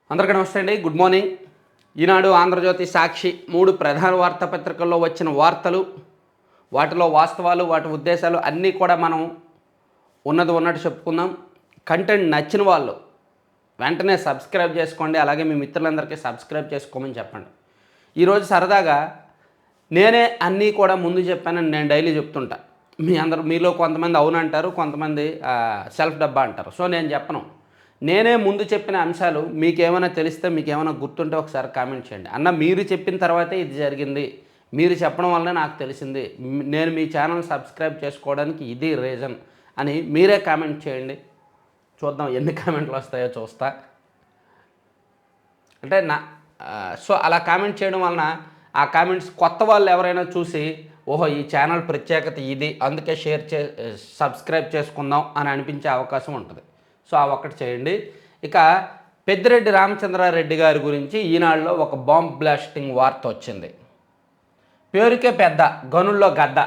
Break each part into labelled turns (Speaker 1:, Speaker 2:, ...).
Speaker 1: అందరికీ నమస్తే అండి. Good morning. ఈనాడు, ఆంధ్రజ్యోతి, సాక్షి మూడు ప్రధాన వార్తాపత్రికల్లో వచ్చిన వార్తలు, వాటిలో వాస్తవాలు, వాటి ఉద్దేశాలు అన్నీ కూడా మనం ఉన్నది ఉన్నట్టు చెప్పుకుందాం. కంటెంట్ నచ్చిన వాళ్ళు వెంటనే సబ్స్క్రైబ్ చేసుకోండి. అలాగే మీ మిత్రులందరికీ సబ్స్క్రైబ్ చేసుకోమని చెప్పండి. ఈరోజు సరదాగా నేనే అన్నీ కూడా ముందు చెప్పానని నేను డైలీ చెప్తుంటా. మీలో కొంతమంది అవునంటారు, కొంతమంది సెల్ఫ్ డబ్బా అంటారు. సో నేను చెప్పను. నేనే ముందు చెప్పిన అంశాలు మీకేమైనా తెలిస్తే, మీకేమైనా గుర్తుంటే ఒకసారి కామెంట్ చేయండి. అన్న మీరు చెప్పిన తర్వాతే ఇది జరిగింది, మీరు చెప్పడం వల్లనే నాకు తెలిసింది, నేను మీ ఛానల్ సబ్స్క్రైబ్ చేసుకోవడానికి ఇది రీజన్ అని మీరే కామెంట్ చేయండి. చూద్దాం ఎన్ని కామెంట్లు వస్తాయో చూస్తా. అంటే సో అలా కామెంట్ చేయడం వలన ఆ కామెంట్స్ కొత్త వాళ్ళు ఎవరైనా చూసి ఓహో ఈ ఛానల్ ప్రత్యేకత ఇది, అందుకే సబ్స్క్రైబ్ చేసుకుందాం అని అనిపించే అవకాశం ఉంటుంది. సో ఆ ఒక్కటి చేయండి. ఇక పెద్దిరెడ్డి రామచంద్రారెడ్డి గారి గురించి ఈనాడులో ఒక బాంబ్ బ్లాస్టింగ్ వార్త వచ్చింది. పేరుకే పెద్ద, గనుల్లో గద్ద,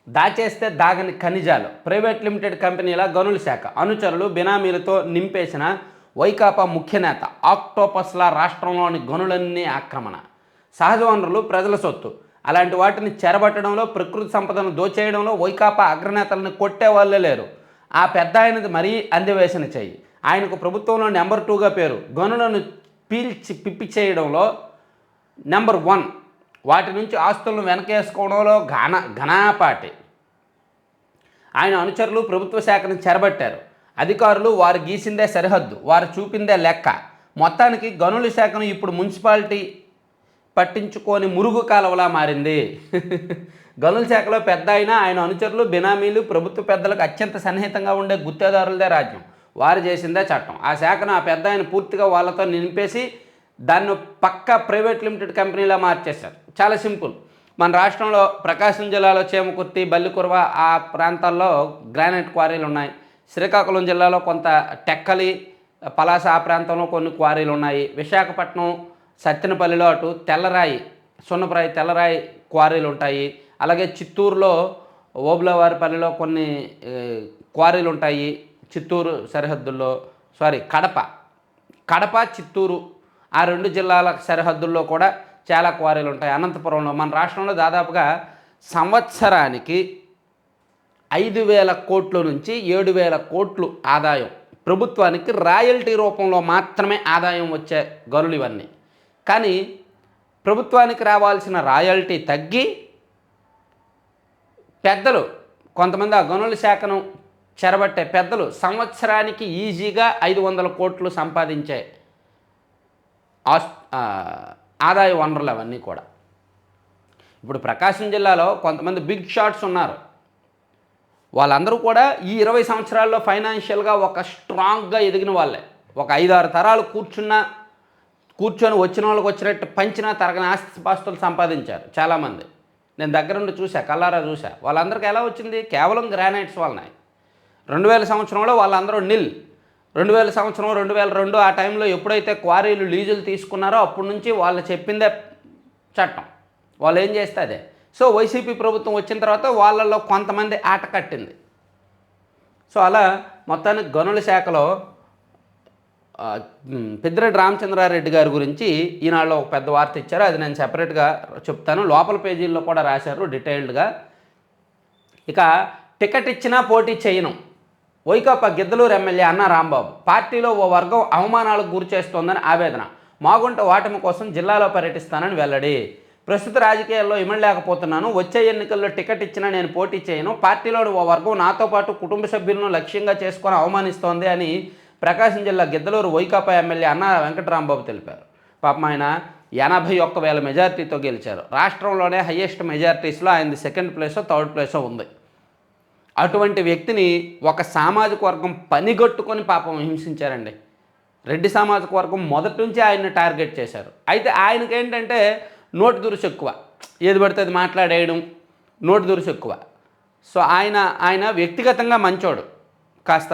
Speaker 1: దాచేస్తే దాగని ఖనిజాలు, ప్రైవేట్ లిమిటెడ్ కంపెనీల గనుల శాఖ అనుచరులు బినామీలతో నింపేసిన వైకాపా ముఖ్య నేత ఆక్టోపస్లా రాష్ట్రంలోని గనులన్నీ ఆక్రమణ, సహజ వనరులు ప్రజల సొత్తు, అలాంటి వాటిని చెరబట్టడంలో, ప్రకృతి సంపదను దోచేయడంలో వైకాపా అగ్రనేతలను కొట్టే వాళ్ళే లేరు. ఆ పెద్ద ఆయనది మరీ అందివేసిన చెయ్యి. ఆయనకు ప్రభుత్వంలో నెంబర్ 2గా పేరు. గనులను పిప్పి చేయడంలో నెంబర్ 1, వాటి నుంచి ఆస్తులను వెనకేసుకోవడంలో ఘనాపాటి. ఆయన అనుచరులు ప్రభుత్వ శాఖను చెరబట్టారు. అధికారులు వారు గీసిందే సరిహద్దు, వారు చూపిందే లెక్క. మొత్తానికి గనుల శాఖను ఇప్పుడు మున్సిపాలిటీ పట్టించుకొని మురుగు కాలవలా మారింది. గనుల శాఖలో పెద్ద అయినా ఆయన అనుచరులు, బినామీలు, ప్రభుత్వ పెద్దలకు అత్యంత సన్నిహితంగా ఉండే గుత్తేదారులదే రాజ్యం. వారు చేసిందే చట్టం. ఆ శాఖను ఆ పెద్ద ఆయన పూర్తిగా వాళ్ళతో నింపేసి దాన్ని పక్కా ప్రైవేట్ లిమిటెడ్ కంపెనీలా మార్చేశారు. చాలా సింపుల్. మన రాష్ట్రంలో ప్రకాశం జిల్లాలో చేమకుర్తి, బల్లికురవ ఆ ప్రాంతాల్లో గ్రానైట్ క్వారీలు ఉన్నాయి. శ్రీకాకుళం జిల్లాలో కొంత టెక్కలి, పలాస ఆ ప్రాంతంలో కొన్ని క్వారీలు ఉన్నాయి. విశాఖపట్నం, సత్తెనపల్లిలో అటు తెల్లరాయి, సున్నప్రాయి తెల్లరాయి క్వారీలు ఉంటాయి. అలాగే చిత్తూరులో ఓబులవారిపల్లిలో కొన్ని క్వారీలు ఉంటాయి. చిత్తూరు సరిహద్దుల్లో, కడప చిత్తూరు ఆ 2 జిల్లాల సరిహద్దుల్లో కూడా చాలా క్వారీలు ఉంటాయి. అనంతపురంలో మన రాష్ట్రంలో దాదాపుగా సంవత్సరానికి 5,000 కోట్ల నుంచి 7,000 కోట్లు ఆదాయం ప్రభుత్వానికి రాయల్టీ రూపంలో మాత్రమే ఆదాయం వచ్చే గనులు ఇవన్నీ. కానీ ప్రభుత్వానికి రావాల్సిన రాయల్టీ తగ్గి పెద్దలు, కొంతమంది ఆ గనుల శాఖను చెరబట్టే పెద్దలు సంవత్సరానికి ఈజీగా 500 కోట్లు సంపాదించే ఆదాయ వనరులు అవన్నీ కూడా. ఇప్పుడు ప్రకాశం జిల్లాలో కొంతమంది బిగ్ షాట్స్ ఉన్నారు. వాళ్ళందరూ కూడా ఈ 20 సంవత్సరాల్లో ఫైనాన్షియల్గా ఒక స్ట్రాంగ్గా ఎదిగిన వాళ్ళే. ఒక 5-6 తరాలు కూర్చొని వచ్చిన వాళ్ళకి వచ్చినట్టు పంచినా తరగని ఆస్తిపాస్తులు సంపాదించారు చాలామంది. నేను దగ్గరుండి చూసా, కల్లారా చూసా. వాళ్ళందరికీ ఎలా వచ్చింది? కేవలం గ్రానైట్స్ వలన. 2000 సంవత్సరంలో వాళ్ళందరూ 2000 సంవత్సరం 2002 ఆ టైంలో ఎప్పుడైతే క్వారీలు లీజులు తీసుకున్నారో అప్పటి నుంచి వాళ్ళు చెప్పిందే చట్టం, వాళ్ళు ఏం చేస్తే అదే. సో వైసీపీ ప్రభుత్వం వచ్చిన తర్వాత వాళ్ళల్లో కొంతమంది ఆట కట్టింది. సో అలా మొత్తానికి గనుల శాఖలో పెద్దిరెడ్డి రామచంద్రారెడ్డి గారి గురించి ఈనాడులో ఒక పెద్ద వార్త ఇచ్చారు. అది నేను సెపరేట్గా చెప్తాను. లోపల పేజీల్లో కూడా రాశారు డీటెయిల్డ్గా. ఇక టికెట్ ఇచ్చినా పోటీ చేయను, వైకాపా గిద్దలూరు ఎమ్మెల్యే అన్నా రాంబాబు. పార్టీలో ఓ వర్గం అవమానాలకు గురి చేస్తోందని ఆవేదన. మాగుంట ఓటమి కోసం జిల్లాలో పర్యటిస్తానని వెల్లడి. ప్రస్తుత రాజకీయాల్లో ఇమడలేకపోతున్నాను, వచ్చే ఎన్నికల్లో టికెట్ ఇచ్చినా నేను పోటీ చేయను, పార్టీలోని ఓ వర్గం నాతో పాటు కుటుంబ సభ్యులను లక్ష్యంగా చేసుకొని అవమానిస్తోంది అని ప్రకాశం జిల్లా గిద్దలూరు వైకాపా ఎమ్మెల్యే అన్నా వెంకటరాంబాబు తెలిపారు. పాపం ఆయన 81,000 మెజార్టీతో గెలిచారు. రాష్ట్రంలోనే హయ్యెస్ట్ మెజార్టీస్లో ఆయనది 2nd ప్లేసో 3rd ప్లేసో ఉంది. అటువంటి వ్యక్తిని ఒక సామాజిక వర్గం పనిగట్టుకొని పాపం హింసించారండి. రెడ్డి సామాజిక వర్గం మొదటి నుంచి ఆయన్ని టార్గెట్ చేశారు. అయితే ఆయనకి ఏంటంటే నోటి దురుసు ఎక్కువ, ఏది పడితే అది మాట్లాడేయడం, నోటి దురుసు ఎక్కువ. సో ఆయన వ్యక్తిగతంగా మంచోడు, కాస్త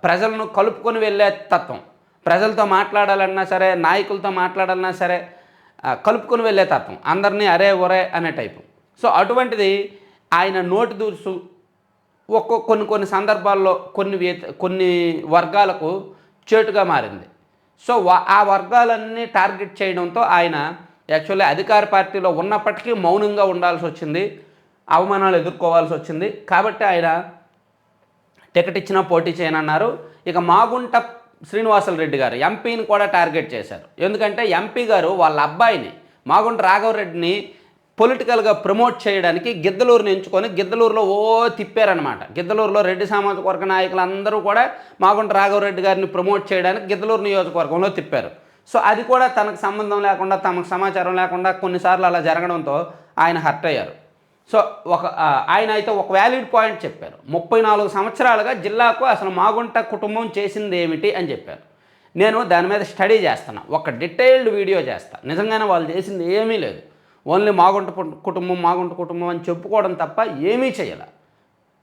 Speaker 1: ప్రజలను కలుపుకొని వెళ్ళే తత్వం. ప్రజలతో మాట్లాడాలన్నా సరే, నాయకులతో మాట్లాడాలన్నా సరే కలుపుకొని వెళ్ళే తత్వం, అందరినీ అరే ఒరే అనే టైపు. సో అటువంటిది ఆయన నోటి దురుసు కొన్ని సందర్భాల్లో కొన్ని వర్గాలకు చేటుగా మారింది. సో ఆ వర్గాలన్నీ టార్గెట్ చేయడంతో ఆయన యాక్చువల్లీ అధికార పార్టీలో ఉన్నప్పటికీ మౌనంగా ఉండాల్సి వచ్చింది, అవమానాలు ఎదుర్కోవాల్సి వచ్చింది. కాబట్టి ఆయన టికెట్ ఇచ్చినా పోటీ చేయనన్నారు. ఇక మాగుంట శ్రీనివాసులు గారు ఎంపీని కూడా టార్గెట్ చేశారు. ఎందుకంటే ఎంపీ గారు వాళ్ళ అబ్బాయిని మాగుంట రాఘవరెడ్డిని పొలిటికల్గా ప్రమోట్ చేయడానికి గిద్దలూరుని ఎంచుకొని గిద్దలూరులో తిప్పారనమాట. గిద్దలూరులో రెడ్డి సామాజిక వర్గ నాయకులు అందరూ కూడా మాగుంట రాఘవరెడ్డి గారిని ప్రమోట్ చేయడానికి గిద్దలూరు నియోజకవర్గంలో తిప్పారు. సో అది కూడా తనకు సంబంధం లేకుండా, తమకు సమాచారం లేకుండా కొన్నిసార్లు అలా జరగడంతో ఆయన హర్ట్ అయ్యారు. సో ఆయన అయితే ఒక వ్యాలిడ్ పాయింట్ చెప్పారు. 34 సంవత్సరాలుగా జిల్లాకు అసలు మాగుంట కుటుంబం చేసింది ఏమిటి అని చెప్పారు. నేను దాని మీద స్టడీ చేస్తాను, ఒక డీటెయిల్డ్ వీడియో చేస్తాను. నిజంగానే వాళ్ళు చేసింది ఏమీ లేదు, ఓన్లీ మాగుంట కుటుంబం అని చెప్పుకోవడం తప్ప ఏమీ చేయాలి.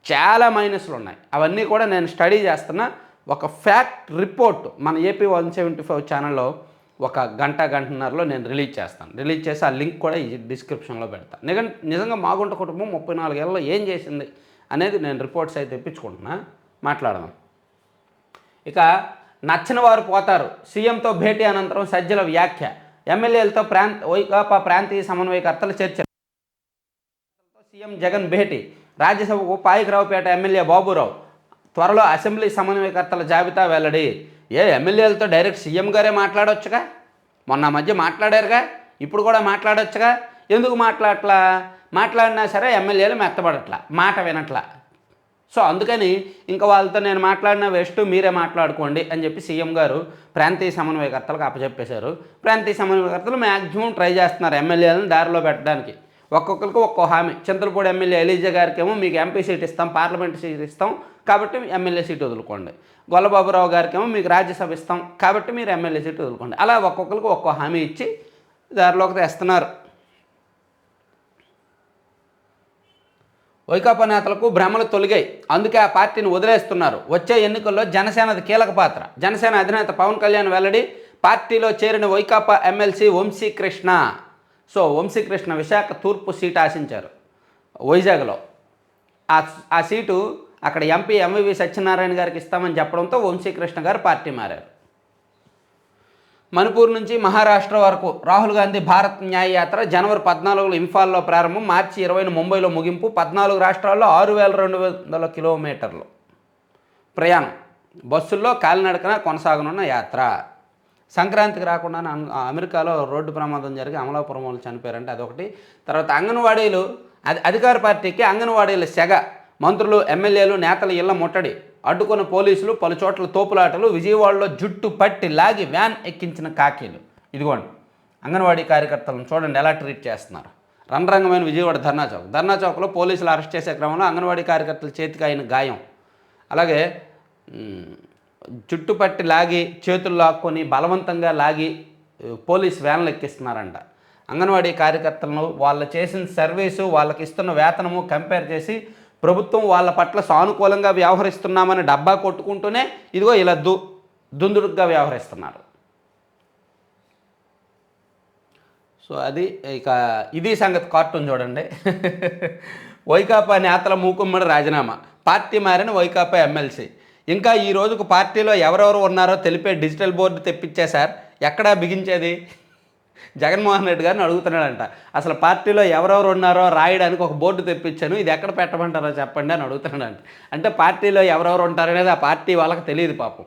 Speaker 1: చాలా మైనస్లు ఉన్నాయి, అవన్నీ కూడా నేను స్టడీ చేస్తున్నా. ఒక ఫ్యాక్ట్ రిపోర్ట్ మన ఏపీ 175 ఛానల్లో ఒక గంటన్నరలో నేను రిలీజ్ చేస్తాను. రిలీజ్ చేసి ఆ లింక్ కూడా ఈ డిస్క్రిప్షన్లో పెడతాను. నిజంగా మాగుంట కుటుంబం 34 ఏళ్ళలో ఏం చేసింది అనేది నేను రిపోర్ట్స్ అయితే తెప్పించుకుంటున్నా, మాట్లాడదాం. ఇక నచ్చిన వారు పోతారు, సీఎంతో భేటీ అనంతరం సజ్జల వ్యాఖ్య, ఎమ్మెల్యేలతో వైకాపా ప్రాంతీయ సమన్వయకర్తల చర్చ, సీఎం జగన్ భేటీ, రాజ్యసభకు పాయికరావుపేట ఎమ్మెల్యే బాబురావు, త్వరలో అసెంబ్లీ సమన్వయకర్తల జాబితా వెల్లడి. ఎమ్మెల్యేలతో డైరెక్ట్ సీఎం గారే మాట్లాడవచ్చుగా, మొన్న మధ్య మాట్లాడారుగా, ఇప్పుడు కూడా మాట్లాడవచ్చుగా, ఎందుకు మాట్లాడినా సరే ఎమ్మెల్యేలు మెత్తబడట్లా, మాట వినట్లా. సో అందుకని ఇంకా వాళ్ళతో నేను మాట్లాడిన వేస్ట్, మీరే మాట్లాడుకోండి అని చెప్పి సీఎం గారు ప్రాంతీయ సమన్వయకర్తలకు అప్పచెప్పేశారు. ప్రాంతీయ సమన్వయకర్తలు మ్యాక్సిమం ట్రై చేస్తున్నారు ఎమ్మెల్యేలను దారిలో పెట్టడానికి. ఒక్కొక్కరికి ఒక్కో హామీ. చింతలపూడి ఎమ్మెల్యే ఎలీజా గారికి ఏమో మీకు ఎంపీ సీట్ ఇస్తాం, పార్లమెంట్ సీట్ ఇస్తాం కాబట్టి ఎమ్మెల్యే సీట్ వదులుకోండి. గొల్లబాబురావు గారికి ఏమో మీకు రాజ్యసభ ఇస్తాం కాబట్టి మీరు ఎమ్మెల్యే సీట్ వదులుకోండి. అలా ఒక్కొక్కరికి ఒక్కో హామీ ఇచ్చి దారిలోకి తెస్తున్నారు. వైకాపా నేతలకు భ్రమలు తొలిగాయి, అందుకే ఆ పార్టీని వదిలేస్తున్నారు. వచ్చే ఎన్నికల్లో జనసేనది కీలక పాత్ర. జనసేన అధినేత పవన్ కళ్యాణ్ వెల్లడి. పార్టీలో చేరిన వైకాపా ఎమ్మెల్సీ వంశీకృష్ణ. సో వంశీకృష్ణ విశాఖ తూర్పు సీటు ఆశించారు వైజాగ్లో. ఆ సీటు అక్కడ ఎంపీ ఎంవివి సత్యనారాయణ గారికి ఇస్తామని చెప్పడంతో వంశీకృష్ణ గారు పార్టీ మారారు. మణిపూర్ నుంచి మహారాష్ట్ర వరకు రాహుల్ గాంధీ భారత్ న్యాయ యాత్ర జనవరి 14 ఇంఫాల్లో ప్రారంభం, మార్చి 20 ముంబైలో ముగింపు. 14 రాష్ట్రాల్లో 6200 కిలోమీటర్లు ప్రయాణం. బస్సుల్లో కాలినడకన కొనసాగనున్న యాత్ర. సంక్రాంతికి రాకుండా అమెరికాలో రోడ్డు ప్రమాదం జరిగి అమలాపురం వాళ్ళు చనిపోయారంటే అదొకటి. తర్వాత అంగన్వాడీలు, అధికార పార్టీకి అంగన్వాడీల సెగ. మంత్రులు, ఎమ్మెల్యేలు, నేతల ఇళ్ల ముట్టడి, అడ్డుకున్న పోలీసులు, పలు చోట్ల తోపులాటలు. విజయవాడలో జుట్టు పట్టి లాగి వ్యాన్ ఎక్కించిన కాకీలు. ఇదిగోండి అంగన్వాడీ కార్యకర్తలను చూడండి ఎలా ట్రీట్ చేస్తున్నారు. రణరంగమైన విజయవాడ ధర్నా చౌక్లో పోలీసులు అరెస్ట్ చేసే క్రమంలో అంగన్వాడీ కార్యకర్తల చేతికి అయిన గాయం. అలాగే జుట్టు పట్టి లాగి, చేతులు లాక్కొని బలవంతంగా లాగి పోలీస్ వ్యాన్లు ఎక్కిస్తున్నారంట. అంగన్వాడీ కార్యకర్తలను వాళ్ళ చేసిన సర్వీసు, వాళ్ళకి ఇస్తున్న వేతనము కంపేర్ చేసి ప్రభుత్వం వాళ్ళ పట్ల సానుకూలంగా వ్యవహరిస్తున్నామని డబ్బా కొట్టుకుంటూనే ఇదిగో ఇలా దుందుడుగ్గా వ్యవహరిస్తున్నారు. సో అది ఇక ఇది సంగతి. కార్టూన్ చూడండి. వైకాపా నేతల మూకుమ్మడి రాజీనామా, పార్టీ మారిన వైకాపా ఎమ్మెల్సీ. ఇంకా ఈ రోజుకు పార్టీలో ఎవరెవరు ఉన్నారో తెలిపే డిజిటల్ బోర్డు తెప్పించే సార్, ఎక్కడా బిగించేది? జగన్మోహన్ రెడ్డి గారిని అడుగుతున్నాడంట. అసలు పార్టీలో ఎవరెవరు ఉన్నారో రాయడానికి ఒక బోర్డు తెప్పించాను, ఇది ఎక్కడ పెట్టమంటారో చెప్పండి అని అడుగుతున్నాడంట. అంటే పార్టీలో ఎవరెవరు ఉంటారనేది ఆ పార్టీ వాళ్ళకి తెలియదు పాపం.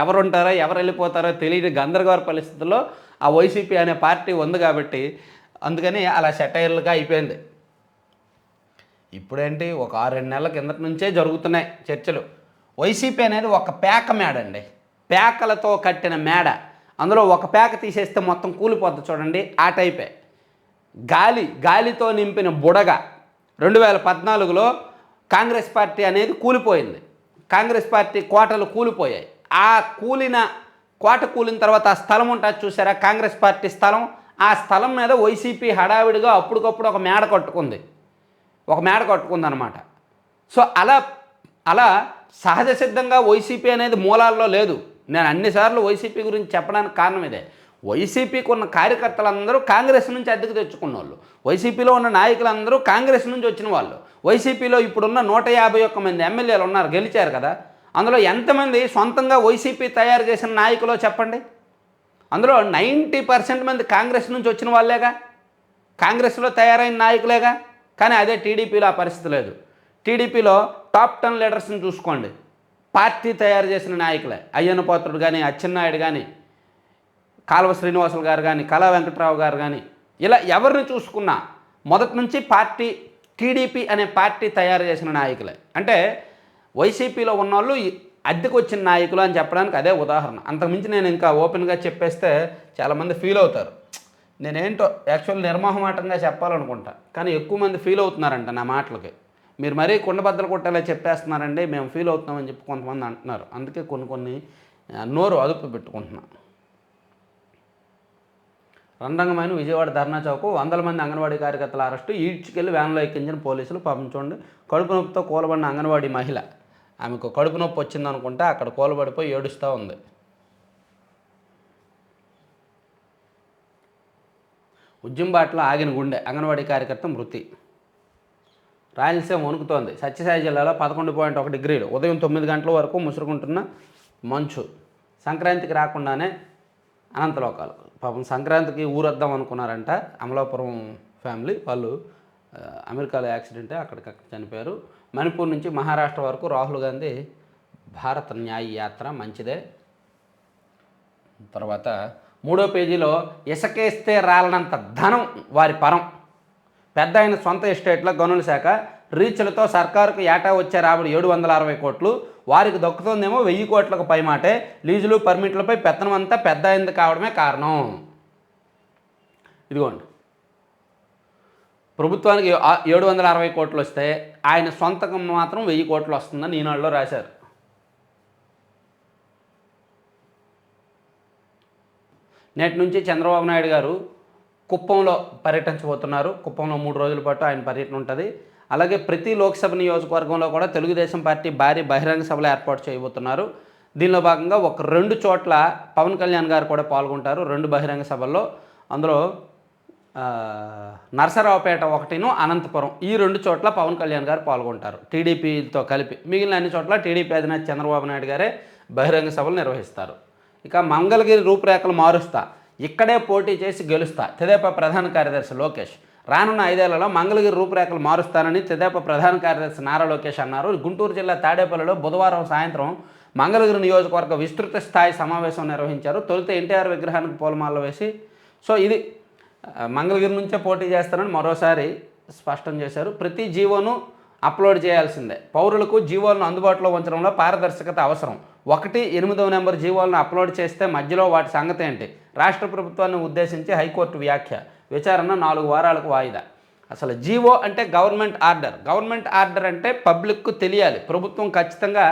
Speaker 1: ఎవరు ఉంటారో ఎవరు వెళ్ళిపోతారో తెలియని గందరగోళ పరిస్థితుల్లో ఆ వైసీపీ అనే పార్టీ ఉంది కాబట్టి అందుకని అలా సెటైర్లుగా అయిపోయింది. ఇప్పుడేంటి ఒక 6-7 నెలల కిందటి నుంచే జరుగుతున్నాయి చర్చలు. వైసీపీ అనేది ఒక పేక మేడ అండి, పేకలతో కట్టిన మేడ. అందులో ఒక పేక తీసేస్తే మొత్తం కూలిపోద్ది చూడండి, ఆ టైపే. గాలితో నింపిన బుడగ. 2014లో కాంగ్రెస్ పార్టీ అనేది కూలిపోయింది. కాంగ్రెస్ పార్టీ కోటలు కూలిపోయాయి. ఆ కోట కూలిన తర్వాత ఆ స్థలం ఉంటుంది చూసారా, కాంగ్రెస్ పార్టీ స్థలం. ఆ స్థలం మీద వైసీపీ హడావిడిగా అప్పటికప్పుడు ఒక మేడ కట్టుకుంది అనమాట. సో అలా సహజ సిద్ధంగా వైసీపీ అనేది మూలాల్లో లేదు. నేను అన్నిసార్లు వైసీపీ గురించి చెప్పడానికి కారణం ఇదే. వైసీపీకి ఉన్న కార్యకర్తలందరూ కాంగ్రెస్ నుంచి అద్దెకు తెచ్చుకున్న వాళ్ళు, వైసీపీలో ఉన్న నాయకులందరూ కాంగ్రెస్ నుంచి వచ్చిన వాళ్ళు. వైసీపీలో ఇప్పుడున్న 151 మంది ఎమ్మెల్యేలు ఉన్నారు, గెలిచారు కదా. అందులో ఎంతమంది సొంతంగా వైసీపీ తయారు చేసిన నాయకులో చెప్పండి? అందులో 90% మంది కాంగ్రెస్ నుంచి వచ్చిన వాళ్ళేగా, కాంగ్రెస్లో తయారైన నాయకులేగా. కానీ అదే టీడీపీలో ఆ పరిస్థితి లేదు. టీడీపీలో టాప్ 10 లీడర్స్ని చూసుకోండి, పార్టీ తయారు చేసిన నాయకులే. అయ్యన్న పాత్రుడు కానీ, అచ్చెన్నాయుడు కానీ, కాలువ శ్రీనివాసులు గారు కానీ, కళా వెంకట్రావు గారు కానీ, ఇలా ఎవరిని చూసుకున్నా మొదటి నుంచి పార్టీ టీడీపీ అనే పార్టీ తయారు చేసిన నాయకులే. అంటే వైసీపీలో ఉన్నవాళ్ళు అద్దెకు వచ్చిన నాయకులు అని చెప్పడానికి అదే ఉదాహరణ. అంతకుమించి నేను ఇంకా ఓపెన్గా చెప్పేస్తే చాలామంది ఫీల్ అవుతారు. నేనేంటో యాక్చువల్ నిర్మోహమాటంగా చెప్పాలనుకుంటా, కానీ ఎక్కువ మంది ఫీల్ అవుతున్నారంట నా మాటలకి. మీరు మరీ కుండబద్దలు కొట్టేలా చెప్పేస్తున్నారండి, మేము ఫీల్ అవుతున్నామని చెప్పి కొంతమంది అంటున్నారు. అందుకే కొన్ని నోరు అదుపు పెట్టుకుంటున్నా. రంగమైన విజయవాడ ధర్నా చౌక్ 100 మంది అంగన్వాడీ కార్యకర్తల అరెస్టు, ఈడ్చుకెళ్ళి వ్యాన్లో ఎక్కించిన పోలీసులు. పాపం చూడండి, కడుపు నొప్పితో కూలబడిన అంగన్వాడీ మహిళ, ఆమెకు కడుపు నొప్పి వచ్చిందనుకుంటే అక్కడ కూలబడిపోయి ఏడుస్తూ ఉంది. ఉజ్జంబాట్లో ఆగిన గుండె, అంగన్వాడీ కార్యకర్త మృతి. రాయలసీమ వణుకుతోంది. సత్యసాయి జిల్లాలో 11.1 డిగ్రీలు, ఉదయం 9 గంటల వరకు ముసురుకుంటున్న మంచు. సంక్రాంతికి రాకుండానే అనంతలోకాలు. పాపం సంక్రాంతికి ఊరొద్దాం అనుకున్నారంట అమలాపురం ఫ్యామిలీ వాళ్ళు. అమెరికాలో యాక్సిడెంటే, అక్కడికక్కడ చనిపోయారు. మణిపూర్ నుంచి మహారాష్ట్ర వరకు రాహుల్ గాంధీ భారత్ న్యాయ యాత్ర, మంచిదే. తర్వాత 3వ పేజీలో ఇసుకేస్తే రాలనంత ధనం వారి పరం. పెద్ద ఆయన సొంత ఎస్టేట్లో గనుల శాఖ, రీచ్లతో సర్కారుకు ఏటా వచ్చే రాబడి 760 కోట్లు, వారికి దక్కుతుందేమో 1000 కోట్లకు పైమాటే. లీజులు పర్మిట్లపై పెత్తనం అంతా పెద్ద అయింది కావడమే కారణం. ఇదిగోండి, ప్రభుత్వానికి 760 కోట్లు వస్తే ఆయన సొంతకం మాత్రం 1000 కోట్లు వస్తుందని ఈనాడులో రాశారు. నేటి నుంచి చంద్రబాబు నాయుడు గారు కుప్పంలో పర్యటించబోతున్నారు. కుప్పంలో 3 రోజుల పాటు ఆయన పర్యటన ఉంటుంది. అలాగే ప్రతి లోక్సభ నియోజకవర్గంలో కూడా తెలుగుదేశం పార్టీ భారీ బహిరంగ సభలు ఏర్పాటు చేయబోతున్నారు. దీనిలో భాగంగా 2 చోట్ల పవన్ కళ్యాణ్ గారు కూడా పాల్గొంటారు, 2 బహిరంగ సభల్లో. అందులో నరసరావుపేట ఒకటిను, అనంతపురం, ఈ 2 చోట్ల పవన్ కళ్యాణ్ గారు పాల్గొంటారు టీడీపీతో కలిపి. మిగిలిన అన్ని చోట్ల టీడీపీ అధినేత చంద్రబాబు నాయుడు గారే బహిరంగ సభలు నిర్వహిస్తారు. ఇక మంగళగిరి రూపురేఖలు మారుస్తా, ఇక్కడే పోటీ చేసి గెలుస్తా, తెదేపా ప్రధాన కార్యదర్శి లోకేష్. రానున్న 5 ఏళ్లలో మంగళగిరి రూపురేఖలు మారుస్తానని తెదేపా ప్రధాన కార్యదర్శి నారా లోకేష్ అన్నారు. గుంటూరు జిల్లా తాడేపల్లిలో బుధవారం సాయంత్రం మంగళగిరి నియోజకవర్గ విస్తృత స్థాయి సమావేశం నిర్వహించారు. తొలుత ఎన్టీఆర్ విగ్రహానికి పూలమాల వేసి, సో ఇది మంగళగిరి నుంచే పోటీ చేస్తారని మరోసారి స్పష్టం చేశారు. ప్రతి జీవోను అప్లోడ్ చేయాల్సిందే, పౌరులకు జీవోలను అందుబాటులో ఉంచడంలో పారదర్శకత అవసరం. 8వ నెంబర్ జీవోలను అప్లోడ్ చేస్తే మధ్యలో వాటి సంగతి ఏంటి? రాష్ట్ర ప్రభుత్వాన్ని ఉద్దేశించి హైకోర్టు వ్యాఖ్య, విచారణ 4 వారాలకు వాయిదా. అసలు జీవో అంటే గవర్నమెంట్ ఆర్డర్. గవర్నమెంట్ ఆర్డర్ అంటే పబ్లిక్కు తెలియాలి, ప్రభుత్వం ఖచ్చితంగా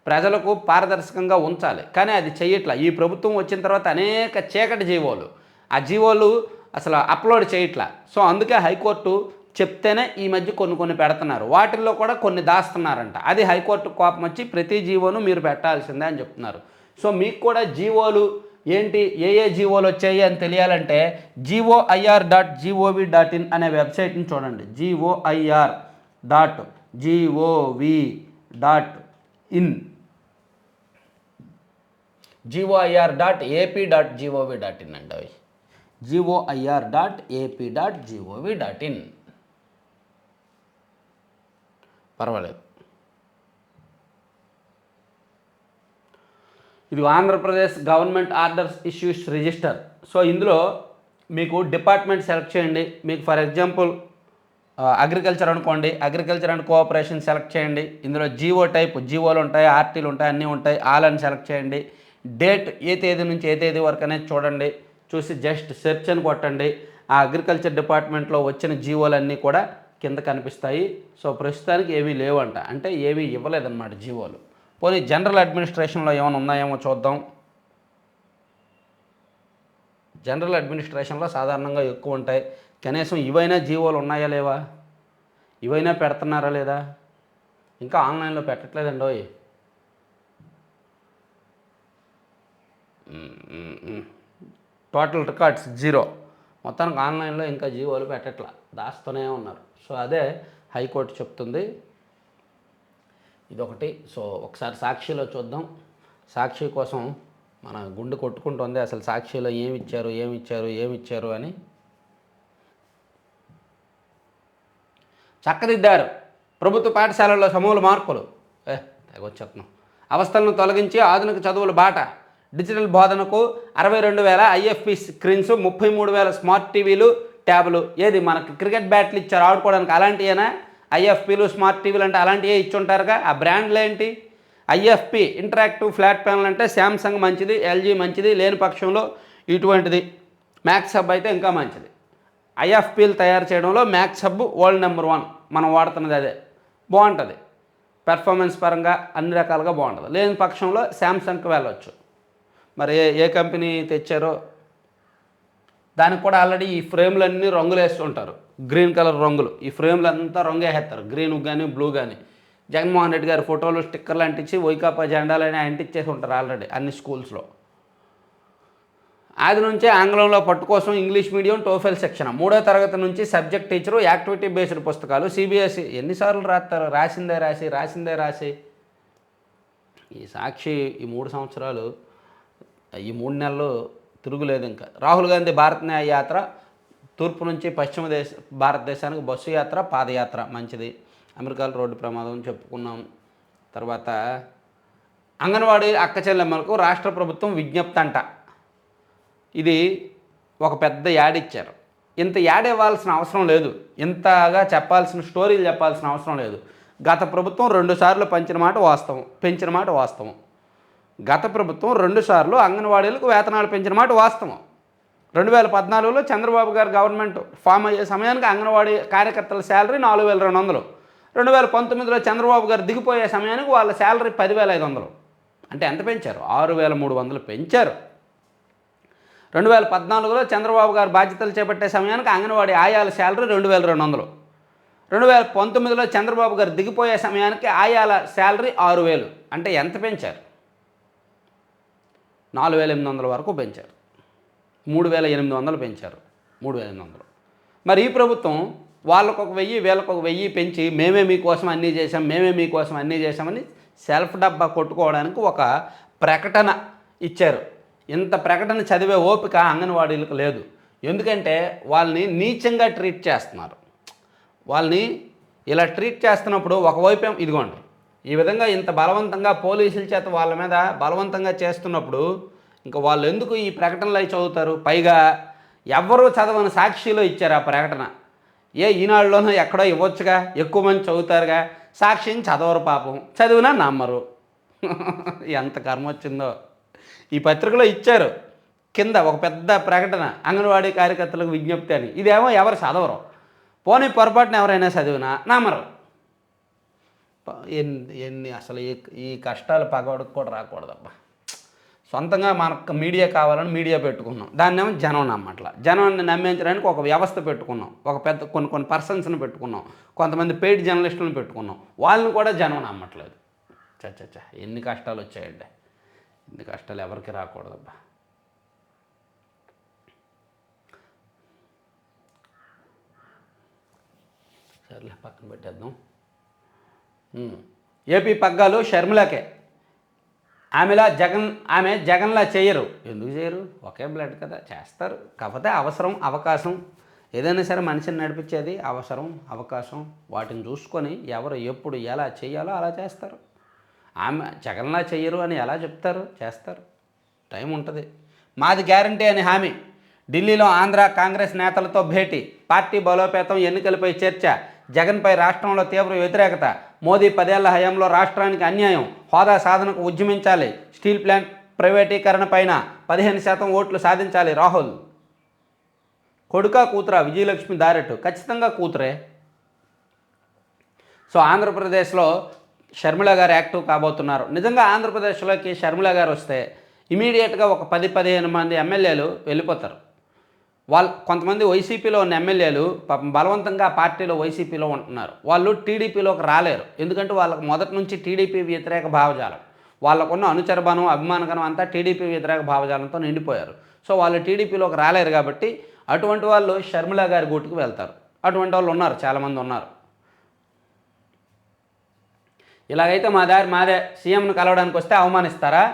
Speaker 1: ప్రజలకు పారదర్శకంగా ఉంచాలి. కానీ అది చెయ్యట్లా. ఈ ప్రభుత్వం వచ్చిన తర్వాత అనేక చీకటి జీవోలు, ఆ జీవోలు అసలు అప్లోడ్ చేయట్లా. సో అందుకే హైకోర్టు చెప్తేనే ఈ మధ్య కొన్ని పెడుతున్నారు, వాటిల్లో కూడా కొన్ని దాస్తున్నారంట. అది హైకోర్టు కోపం వచ్చి ప్రతి జీవోను మీరు పెట్టాల్సిందే అని చెప్తున్నారు. సో మీకు కూడా జీవోలు ఏంటి, ఏ జీవోలు వచ్చాయి అని తెలియాలంటే GOIR.gov.in అనే వెబ్సైట్ని చూడండి. GOIR.gov.in, GOIR.ap.gov.in అండి. అవి GOIR.ap.gov.in. పర్వాలేదు. ఇది Andhra Pradesh government orders issues register. So ఇందులో మీకు డిపార్ట్మెంట్ సెలెక్ట్ చేయండి. మీకు ఫర్ ఎగ్జాంపుల్ అగ్రికల్చర్ అనుకోండి, అగ్రికల్చర్ అండ్ కోఆపరేషన్ సెలెక్ట్ చేయండి. ఇందులో జీవో టైప్, జీవోలు ఉంటాయి, ఆర్టీలు ఉంటాయి, అన్నీ ఉంటాయి. ఆల్ అని సెలెక్ట్ చేయండి. డేట్ ఏ తేదీ నుంచి ఏ తేదీ వరకు అనేది చూడండి. చూసి జస్ట్ సెర్చ్ అని కొట్టండి. ఆ అగ్రికల్చర్ డిపార్ట్మెంట్లో వచ్చిన జీవోలన్నీ కూడా కింద కనిపిస్తాయి. సో ప్రస్తుతానికి ఏమీ లేవంట, అంటే ఏమీ ఇవ్వలేదన్నమాట జీవోలు. పోనీ జనరల్ అడ్మినిస్ట్రేషన్లో ఏమైనా ఉన్నాయేమో చూద్దాం. జనరల్ అడ్మినిస్ట్రేషన్లో సాధారణంగా ఎక్కువ ఉంటాయి. కనీసం ఇవైనా జీవోలు ఉన్నాయా లేవా, ఇవైనా పెడుతున్నారా లేదా? ఇంకా ఆన్లైన్లో పెట్టట్లేదండి. Total records 0. మొత్తానికి ఆన్లైన్లో ఇంకా జీవోలు పెట్టట్లా, దాస్తూనే ఉన్నారు. సో అదే హైకోర్టు చెప్తుంది. ఇదొకటి. సో ఒకసారి సాక్షిలో చూద్దాం. సాక్షి కోసం మన గుండె కొట్టుకుంటుంది అసలు సాక్షిలో ఏమిచ్చారు అని. చక్కదిద్దారు ప్రభుత్వ పాఠశాలల్లో సమూల మార్పులు. తెగొచ్చేస్తున్నాం. అవస్థలను తొలగించి ఆధునిక చదువుల బాట. డిజిటల్ బోధనకు 62,000 ఐఎఫ్పి స్క్రీన్స్, 33,000 స్మార్ట్ టీవీలు, ట్యాబులు. ఏది మనకి క్రికెట్ బ్యాట్లు ఇచ్చారు ఆడుకోవడానికి, అలాంటివేనా? ఐఎఫ్పీలు స్మార్ట్ టీవీలు అంటే అలాంటివే ఇచ్చుంటారుగా. ఆ బ్రాండ్లు ఏంటి? ఐఎఫ్పి ఇంటరాక్టివ్ ఫ్లాట్ ప్యానల్ అంటే శాంసంగ్ మంచిది, ఎల్జీ మంచిది, లేని పక్షంలో ఇటువంటిది మ్యాక్స్ హబ్ అయితే ఇంకా మంచిది. ఐఎఫ్పీలు తయారు చేయడంలో మ్యాక్స్ హబ్ వరల్డ్ నెంబర్ 1. మనం వాడుతున్నది అదే, బాగుంటుంది. పెర్ఫార్మెన్స్ పరంగా అన్ని రకాలుగా బాగుంటుంది. లేని పక్షంలో శాంసంగ్కి వెళ్ళవచ్చు. మరి ఏ కంపెనీ తెచ్చారో దానికి కూడా ఆల్రెడీ ఈ ఫ్రేమ్లన్నీ రంగులు వేస్తుంటారు, గ్రీన్ కలర్ రంగులు. ఈ ఫ్రేమ్లు అంతా రంగు వేసేస్తారు, గ్రీన్ కానీ బ్లూ కానీ. జగన్మోహన్ రెడ్డి గారి ఫోటోలు స్టిక్కర్లు అంటించి వైకాపా జెండాలని అంటించేసి ఉంటారు ఆల్రెడీ అన్ని స్కూల్స్లో. ఆది నుంచే ఆంగ్లంలో పట్టు కోసం ఇంగ్లీష్ మీడియం టోఫెల్ సెక్షన్, 3వ తరగతి నుంచి సబ్జెక్ట్ టీచరు, యాక్టివిటీ బేస్డ్ పుస్తకాలు. సిబిఎస్ఈ ఎన్నిసార్లు రాస్తారు? రాసిందే రాసి. ఈ సాక్షి ఈ 3 సంవత్సరాలు, ఈ 3 నెలలు తిరుగులేదు ఇంకా. రాహుల్ గాంధీ భారత్ న్యాయ యాత్ర, తూర్పు నుంచి పశ్చిమ భారతదేశానికి బస్సు యాత్ర, పాదయాత్ర మంచిది. అమెరికాలో రోడ్డు ప్రమాదం చెప్పుకున్నాం. తర్వాత అంగన్వాడీ అక్క చెల్లెమ్మలకు రాష్ట్ర ప్రభుత్వం విజ్ఞప్తి అంట. ఇది ఒక పెద్ద యాడ్ ఇచ్చారు. ఇంత యాడ్ ఇవ్వాల్సిన అవసరం లేదు, ఇంతగా చెప్పాల్సిన స్టోరీలు చెప్పాల్సిన అవసరం లేదు. గత ప్రభుత్వం 2 సార్లు పెంచిన మాట వాస్తవం. గత ప్రభుత్వం 2 సార్లు అంగన్వాడీలకు వేతనాలు పెంచిన మాట వాస్తవం. 2014లో చంద్రబాబు గారు గవర్నమెంట్ ఫామ్ అయ్యే సమయానికి అంగన్వాడీ కార్యకర్తల శాలరీ 4,200. 2019లో చంద్రబాబు గారు దిగిపోయే సమయానికి వాళ్ళ శాలరీ 10,500. అంటే ఎంత పెంచారు? 6,300 పెంచారు. 2014లో చంద్రబాబు గారు బాధ్యతలు చేపట్టే సమయానికి అంగన్వాడీ ఆయాల శాలరీ 2,200. 2019లో చంద్రబాబు గారు దిగిపోయే సమయానికి ఆయాల శాలరీ 6,000. అంటే ఎంత పెంచారు? 4,800 వరకు పెంచారు. 3,800 పెంచారు. 3,800. మరి ఈ ప్రభుత్వం వాళ్ళకు 1,000 వీళ్ళకు 1,000 పెంచి మేమే మీకోసం అన్నీ చేశామని సెల్ఫ్ డబ్బా కొట్టుకోవడానికి ఒక ప్రకటన ఇచ్చారు. ఇంత ప్రకటన చదివే ఓపిక అంగన్వాడీలకు లేదు. ఎందుకంటే వాళ్ళని నీచంగా ట్రీట్ చేస్తున్నారు. వాళ్ళని ఇలా ట్రీట్ చేస్తున్నప్పుడు ఒకవైపు ఇదిగోండి, ఈ విధంగా ఇంత బలవంతంగా పోలీసుల చేత వాళ్ళ మీద బలవంతంగా చేస్తున్నప్పుడు ఇంకా వాళ్ళు ఎందుకు ఈ ప్రకటనలు అవి చదువుతారు? పైగా ఎవ్వరూ చదవని సాక్షిలో ఇచ్చారు ఆ ప్రకటన. ఈనాడులోనూ ఎక్కడో ఇవ్వచ్చుగా, ఎక్కువ మంది చదువుతారుగా. సాక్షిని చదవరు పాపం, చదివినా నమ్మరు. ఎంత కర్మ వచ్చిందో. ఈ పత్రికలో ఇచ్చారు కింద ఒక పెద్ద ప్రకటన, అంగన్వాడీ కార్యకర్తలకు విజ్ఞప్తి అని. ఇదేమో ఎవరు చదవరు, పోనీ పొరపాటున ఎవరైనా చదివినా నమ్మరు. ఎన్ని అసలు ఈ కష్టాలు పగవాడికి కూడా రాకూడదబ్బా. సొంతంగా మనకు మీడియా కావాలని మీడియా పెట్టుకున్నాం, దాన్నేమో జనం నమ్మట్ల. జనాన్ని నమ్మించడానికి ఒక వ్యవస్థ పెట్టుకున్నాం, ఒక పెద్ద కొన్ని పర్సన్స్ని పెట్టుకున్నాం, కొంతమంది పెయిడ్ జర్నలిస్టులను పెట్టుకున్నాం, వాళ్ళని కూడా జనం నమ్మట్లేదు. చచ్చా ఎన్ని కష్టాలు వచ్చాయండి. ఇన్ని కష్టాలు ఎవరికి రాకూడదబ్బా. సర్లే పక్కన పెట్టేద్దాం. ఏపీ పగ్గాలు షర్మిలకే. ఆమె జగన్లా చేయరు. ఎందుకు చేయరు? ఒకే బ్లడ్ కదా, చేస్తారు. కాకపోతే అవసరం, అవకాశం, ఏదైనా సరే మనిషిని నడిపించేది అవసరం, అవకాశం. వాటిని చూసుకొని ఎవరు ఎప్పుడు ఎలా చేయాలో అలా చేస్తారు. ఆమె జగన్లా చెయ్యరు అని ఎలా చెప్తారు? చేస్తారు. టైం ఉంటుంది. మాది గ్యారంటీ అని హామీ. ఢిల్లీలో ఆంధ్ర కాంగ్రెస్ నేతలతో భేటీ. పార్టీ బలోపేతం, ఎన్నికలపై చర్చ. జగన్పై రాష్ట్రంలో తీవ్ర వ్యతిరేకత. మోదీ 10 ఏళ్ల హయాంలో రాష్ట్రానికి అన్యాయం, హోదా సాధనకు ఉద్యమించాలి. స్టీల్ ప్లాంట్ ప్రైవేటీకరణ పైన 15% ఓట్లు సాధించాలి రాహుల్. కొడుకా కూతురా విజయలక్ష్మి దారెట్టు? ఖచ్చితంగా కూతురే. సో ఆంధ్రప్రదేశ్లో షర్మిల గారు యాక్టివ్ కాబోతున్నారు. నిజంగా ఆంధ్రప్రదేశ్లోకి షర్మిల గారు వస్తే ఇమీడియట్గా ఒక 10-15 మంది ఎమ్మెల్యేలు వెళ్ళిపోతారు. కొంతమంది వైసీపీలో ఉన్న ఎమ్మెల్యేలు పాపం బలవంతంగా పార్టీలో వైసీపీలో ఉంటున్నారు. వాళ్ళు టీడీపీలోకి రాలేరు. ఎందుకంటే వాళ్ళకు మొదటి నుంచి టీడీపీ వ్యతిరేక భావజాలం, వాళ్ళకున్న అనుచరబనం, అభిమానగనం అంతా టీడీపీ వ్యతిరేక భావజాలంతో నిండిపోయారు. సో వాళ్ళు టీడీపీలోకి రాలేరు కాబట్టి అటువంటి వాళ్ళు షర్మిల గారి గూటికి వెళ్తారు. అటువంటి వాళ్ళు ఉన్నారు, చాలామంది ఉన్నారు. ఇలాగైతే మా దారి మాదే, సీఎంను కలవడానికి వస్తే అవమానిస్తారా?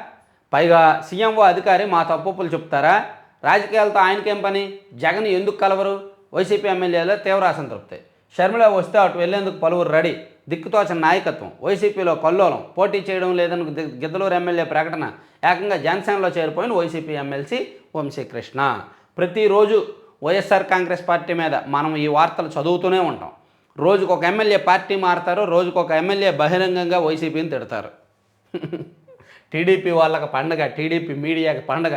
Speaker 1: పైగా సీఎంఓ అధికారి మా తప్పులు చెప్తారా? రాజకీయాలతో ఆయనకేం పని? జగన్ ఎందుకు కలవరు? వైసీపీ ఎమ్మెల్యేలో తీవ్ర అసంతృప్తి. షర్మిల వస్తే అటు వెళ్లేందుకు పలువురు రెడీ. దిక్కుతోచని నాయకత్వం. వైసీపీలో కల్లోలం. పోటీ చేయడం లేదని గిద్దలూరు ఎమ్మెల్యే ప్రకటన. ఏకంగా జనసేనలో చేరిపోయిన వైసీపీ ఎమ్మెల్సీ వంశీకృష్ణ. ప్రతిరోజు వైఎస్ఆర్ కాంగ్రెస్ పార్టీ మీద మనం ఈ వార్తలు చదువుతూనే ఉంటాం. రోజుకొక ఎమ్మెల్యే పార్టీ మారుతారు, రోజుకొక ఎమ్మెల్యే బహిరంగంగా వైసీపీని తిడతారు. టీడీపీ వాళ్ళకి పండగ, టీడీపీ మీడియాకి పండగ.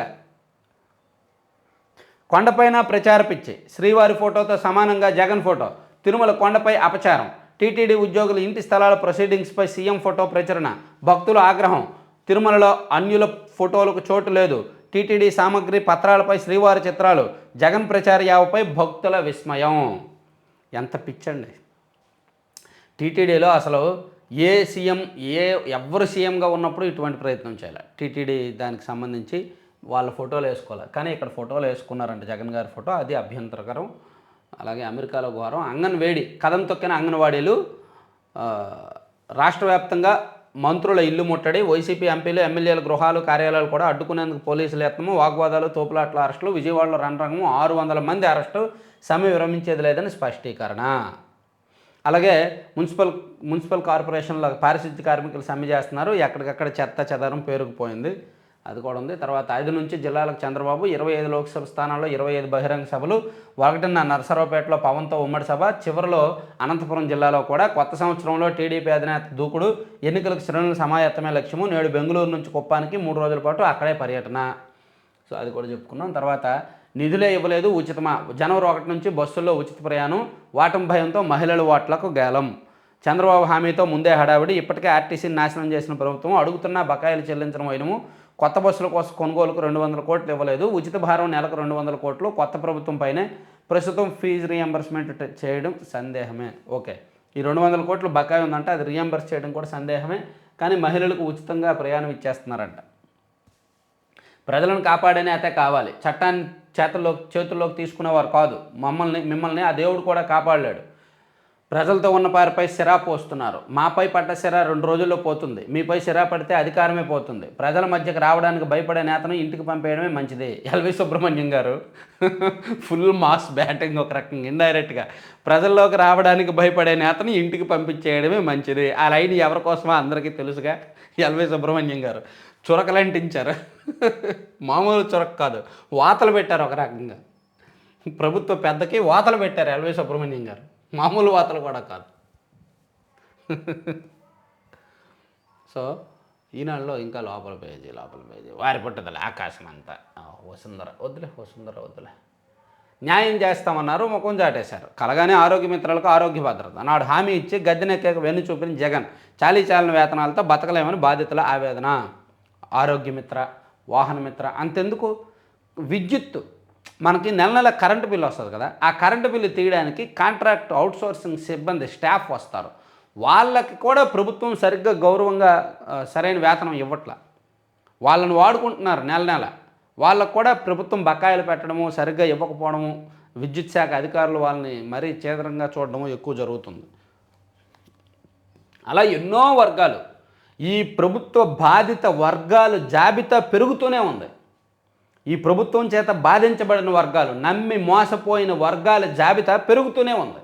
Speaker 1: కొండపైన ప్రచార పిచ్చి. శ్రీవారి ఫోటోతో సమానంగా జగన్ ఫోటో. తిరుమల కొండపై అపచారం. టీటీడీ ఉద్యోగుల ఇంటి స్థలాల ప్రొసీడింగ్స్పై సీఎం ఫోటో ప్రచురణ. భక్తుల ఆగ్రహం. తిరుమలలో అన్యుల ఫోటోలకు చోటు లేదు. టీటీడీ సామగ్రి పత్రాలపై శ్రీవారి చిత్రాలు. జగన్ ప్రచార యావపై భక్తుల విస్మయం. ఎంత పిచ్చండి. టీటీడీలో అసలు ఏ సీఎం ఎవరు సీఎంగా ఉన్నప్పుడు ఇటువంటి ప్రయత్నం చేయాలి. టీటీడీ దానికి సంబంధించి వాళ్ళ ఫోటోలు వేసుకోవాలి. కానీ ఇక్కడ ఫోటోలు వేసుకున్నారంట, జగన్ గారి ఫోటో. అది అభ్యంతరకరం. అలాగే అమెరికాలో ఘోరం. అంగన్వాడీ కదం తొక్కిన అంగన్వాడీలు. రాష్ట్ర వ్యాప్తంగా మంత్రుల ఇల్లు ముట్టడి. వైసీపీ ఎంపీలు ఎమ్మెల్యేల గృహాలు కార్యాలయాలు కూడా అడ్డుకునేందుకు పోలీసులు యత్నము. వాగ్వాదాలు, తోపులాట్ల అరెస్టులు. విజయవాడలో రణరంగం. 600 మంది అరెస్టు. సమ్మె విరమించేది లేదని స్పష్టీకరణ. అలాగే మున్సిపల్ కార్పొరేషన్లో పారిశుద్ధ్య కార్మికులు సమ్మె చేస్తున్నారు. ఎక్కడికక్కడ చెత్త చెదారం పేరుకుపోయింది. అది కూడా ఉంది. తర్వాత 5 నుంచి జిల్లాలకు చంద్రబాబు. 25 లోక్సభ స్థానాల్లో 25 బహిరంగ సభలు. 1న నరసరావుపేటలో పవన్తో ఉమ్మడి సభ. చివరిలో అనంతపురం జిల్లాలో కూడా. కొత్త సంవత్సరంలో టీడీపీ అధినేత దూకుడు. ఎన్నికలకు శ్రేణుల సమాయత్తమే లక్ష్యము. నేడు బెంగళూరు నుంచి కుప్పానికి 3 రోజుల పాటు అక్కడే పర్యటన. సో అది కూడా చెప్పుకున్నాం. తర్వాత నిధులే ఇవ్వలేదు, ఉచితమా? జనవరి 1 నుంచి బస్సుల్లో ఉచిత ప్రయాణం. వాటం భయంతో మహిళల ఓట్లకు గేలం. చంద్రబాబు హామీతో ముందే హడావిడి. ఇప్పటికే ఆర్టీసీని నాశనం చేసిన ప్రభుత్వం అడుగుతున్న బకాయిలు చెల్లించడం వైనము. కొత్త బస్సుల కోసం కొనుగోలుకు 200 కోట్లు ఇవ్వలేదు. ఉచిత భారం నెలకు 200 కోట్లు. కొత్త ప్రభుత్వం పైనే ప్రస్తుతం ఫీజు రీఎంబర్స్మెంట్ చేయడం సందేహమే. ఓకే, ఈ 200 కోట్లు బకాయి ఉందంటే అది రీఎంబర్స్ చేయడం కూడా సందేహమే. కానీ మహిళలకు ఉచితంగా ప్రయాణం ఇచ్చేస్తున్నారంట. ప్రజలను కాపాడే నేతే కావాలి. చట్టాన్ని చేతుల్లోకి తీసుకునేవారు కాదు. మిమ్మల్ని ఆ దేవుడు కూడా కాపాడలేడు. ప్రజలతో ఉన్న వారిపై సిరా పోస్తున్నారు. మాపై పడ్డ సిరా 2 రోజుల్లో పోతుంది. మీపై సిరా పడితే అధికారమే పోతుంది. ప్రజల మధ్యకు రావడానికి భయపడే నేతను ఇంటికి పంపేయడమే మంచిది. ఎల్వి సుబ్రహ్మణ్యం గారు ఫుల్ మాస్ బ్యాటింగ్. ఒక రకంగా ఇండైరెక్ట్గా ప్రజల్లోకి రావడానికి భయపడే నేతను ఇంటికి పంపించేయడమే మంచిది. ఆ లైన్ ఎవరి కోసమో అందరికీ తెలుసుగా. ఎల్వి సుబ్రహ్మణ్యం గారు చురకలంటించారు. మామూలు చురక కాదు, వాతలు పెట్టారు. ఒక రకంగా ప్రభుత్వ పెద్దకి వాతలు పెట్టారు ఎల్వి సుబ్రహ్మణ్యం గారు. మామూలు వాతలు కూడా కాదు. సో ఈనాడులో ఇంకా లోపల పేజీ వారి పట్టుదల ఆకాశం అంతా. వసుంధర వద్దులే. న్యాయం చేస్తామన్నారు, ముఖం చాటేశారు. కలగానే ఆరోగ్య మిత్రులకు ఆరోగ్య భద్రత. నాడు హామీ ఇచ్చి గద్దెనెక్కాక వెన్ను చూపిన జగన్. చాలీచాలన వేతనాలతో బతకలేమని బాధితుల ఆవేదన. ఆరోగ్యమిత్ర, వాహనమిత్ర అంతెందుకు, విద్యుత్తు మనకి నెల కరెంటు బిల్లు వస్తుంది కదా, ఆ కరెంటు బిల్లు తీయడానికి కాంట్రాక్ట్ అవుట్సోర్సింగ్ సిబ్బంది స్టాఫ్ వస్తారు. వాళ్ళకి కూడా ప్రభుత్వం సరిగ్గా గౌరవంగా సరైన వేతనం ఇవ్వట్ల. వాళ్ళని వాడుకుంటున్నారు నెల. వాళ్ళకు కూడా ప్రభుత్వం బకాయిలు పెట్టడము, సరిగ్గా ఇవ్వకపోవడము, విద్యుత్ శాఖ అధికారులు వాళ్ళని మరీ చేదరంగా చూడడము ఎక్కువ జరుగుతుంది. అలా ఎన్నో వర్గాలు, ఈ ప్రభుత్వ బాధిత వర్గాలు జాబితా పెరుగుతూనే ఉంది. ఈ ప్రభుత్వం చేత బాధించబడిన వర్గాలు, నమ్మి మోసపోయిన వర్గాల జాబితా పెరుగుతూనే ఉంది.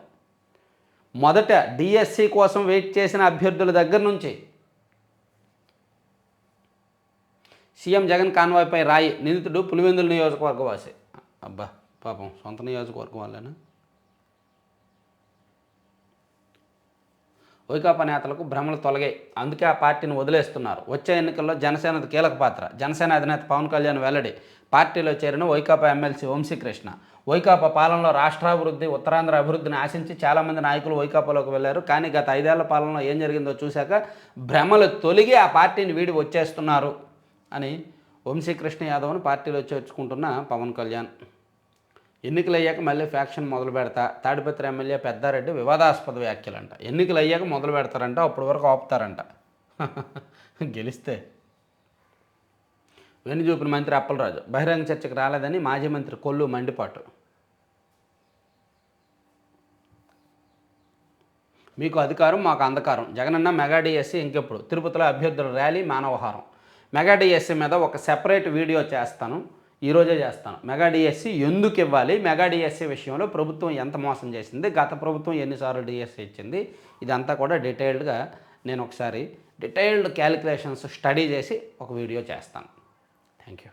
Speaker 1: మొదట డిఎస్సి కోసం వెయిట్ చేసిన అభ్యర్థుల దగ్గర నుంచి సీఎం జగన్ కాన్వాయ్పై రాయి. నిందితుడు పులివెందుల నియోజకవర్గవాసి. అబ్బా పాపం, సొంత నియోజకవర్గం వాళ్ళేనా? వైకాపా నేతలకు భ్రమలు తొలగాయి, అందుకే ఆ పార్టీని వదిలేస్తున్నారు. వచ్చే ఎన్నికల్లో జనసేనది కీలక పాత్ర. జనసేన అధినేత పవన్ కళ్యాణ్ వెల్లడి. పార్టీలో చేరిన వైకాపా ఎమ్మెల్సీ వంశీకృష్ణ. వైకాపా పాలనలో రాష్ట్రాభివృద్ధి, ఉత్తరాంధ్ర అభివృద్ధిని ఆశించి చాలామంది నాయకులు వైకాపాలోకి వెళ్లారు. కానీ గత 5 ఏళ్ల పాలనలో ఏం జరిగిందో చూశాక భ్రమలు తొలగి ఆ పార్టీని వీడి వచ్చేస్తున్నారు అని వంశీకృష్ణ యాదవ్ను పార్టీలో చేర్చుకుంటున్న పవన్ కళ్యాణ్. ఎన్నికలు అయ్యాక మళ్ళీ ఫ్యాక్షన్ మొదలు పెడతా. తాడిపత్రి ఎమ్మెల్యే పెద్దారెడ్డి వివాదాస్పద వ్యాఖ్యలంట. ఎన్నికలు అయ్యాక మొదలు పెడతారంట, అప్పటి వరకు ఆపుతారంట. గెలిస్తే. వెన్నుచూపిన మంత్రి అప్పలరాజు బహిరంగ చర్చకు రాలేదని మాజీ మంత్రి కొల్లు మండిపాటు. మీకు అధికారం, మాకు అంధకారం. జగనన్న మెగా డిఎస్సి ఇంకెప్పుడు. తిరుపతిలో అభ్యర్థుల ర్యాలీ, మానవహారం. మెగా డిఎస్సి మీద ఒక సెపరేట్ వీడియో చేస్తాను, ఈరోజే చేస్తాను. మెగా డిఎస్సి ఎందుకు ఇవ్వాలి, మెగా డిఎస్సి విషయంలో ప్రభుత్వం ఎంత మోసం చేసింది, గత ప్రభుత్వం ఎన్నిసార్లు డిఎస్సి ఇచ్చింది, ఇదంతా కూడా డీటెయిల్డ్గా నేను ఒకసారి డీటెయిల్డ్ క్యాలిక్యులేషన్స్ స్టడీ చేసి ఒక వీడియో చేస్తాను. Thank you.